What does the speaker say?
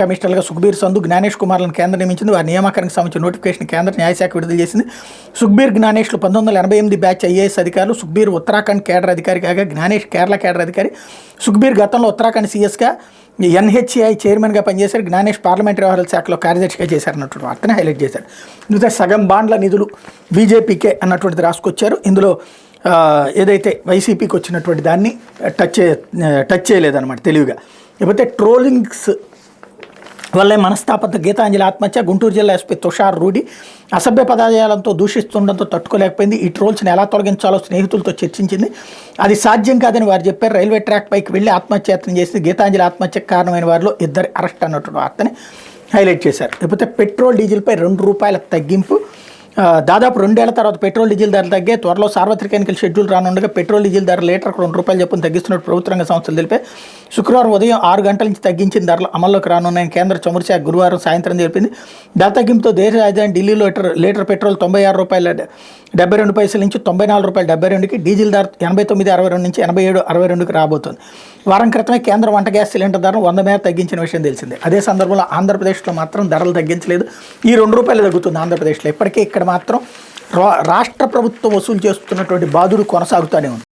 కమిషనర్లుగా సుఖ్బీర్ సంధు, జ్ఞానేష్ కుమార్లను కేంద్రం నియమించింది. వారి నియామకానికి సంబంధించిన నోటిఫికేషన్ కేంద్ర న్యాయశాఖ విడుదల చేసింది. సుఖ్బీర్, జ్ఞానేష్లు 1988 బ్యాచ్ ఐఏఎస్ అధికారులు. సుఖ్బీర్ ఉత్తరాఖండ్ కేడర్ అధికారి కాగా జ్ఞానేష్ కేరళ కేడర్ అధికారి. సుఖ్బీర్ గతంలో ఉత్తరాఖండ్ సీఎస్గా, ఎన్హెచ్ఏఐ చైర్మన్గా పనిచేశారు. జ్ఞానేష్ పార్లమెంటరీ వ్యవహారాల శాఖలో కార్యదర్శిగా చేశారన్నటువంటి వార్తను హైలైట్ చేశారు. ఇందులో సగం బాండ్ల నిధులు బీజేపీకే అన్నటువంటిది రాసుకొచ్చారు. ఇందులో ఏదైతే వైసీపీకి వచ్చినటువంటి దాన్ని టచ్ చేయలేదన్నమాట తెలివిగా. లేకపోతే ట్రోలింగ్స్ వల్లే మనస్తాపంతో గీతాంజలి ఆత్మహత్య. గుంటూరు జిల్లా ఎస్పీ తుషార్ రూడి అసభ్య పదజాలంతో దూషిస్తుండడంతో తట్టుకోలేకపోయింది. ఈ ట్రోల్స్ని ఎలా తొలగించాలో స్నేహితులతో చర్చించింది. అది సాధ్యం కాదని వారు చెప్పారు. రైల్వే ట్రాక్ పైకి వెళ్ళి ఆత్మహత్యాయత్నం చేసి గీతాంజలి ఆత్మహత్యకు కారణమైన వారిలో 2 అరెస్ట్ అన్నటువంటి వార్తని హైలైట్ చేశారు. లేకపోతే పెట్రోల్ డీజిల్పై ₹2 తగ్గింపు. దాదాపు 2 ఏళ్ల తర్వాత పెట్రోల్ డీజిల్ ధరలు తగ్గే. త్వరలో సార్వత్రిక ఎన్నికల షెడ్యూల్ రానుండగా పెట్రోల్ డీజిల్ ధర లీటర్కు ₹2 చొప్పున తగ్గిస్తున్నట్టు ప్రభుత్వ రంగ సంస్థలు తెలిపాయి. శుక్రవారం ఉదయం 6 గంటల నుంచి తగ్గించిన ధరలు అమల్లోకి రానున్నాయని కేంద్ర చమురు శాఖ గురువారం సాయంత్రం తెలిపింది. ధర తగ్గింపుతో దేశ రాజధాని ఢిల్లీలో లీటర్ పెట్రోల్ ₹96.72 నుంచి ₹94.72కి, డీజిల్ ధర 89.62 నుంచి 87.62కి రాబోతోంది. వారం క్రితమే కేంద్రం వంట గ్యాస్ సిలిండర్ ధరను 100 మేర తగ్గించిన విషయం తెలిసిందే. అదే సందర్భంలో ఆంధ్రప్రదేశ్లో మాత్రం ధరలు తగ్గించలేదు. ఈ ₹2 తగ్గుతుంది ఆంధ్రప్రదేశ్లో. ఇప్పటికే ఇక్కడ మాత్రం రాష్ట్ర ప్రభుత్వం వసూలు చేస్తున్నటువంటి బాధుడు కొనసాగుతూనే ఉంది.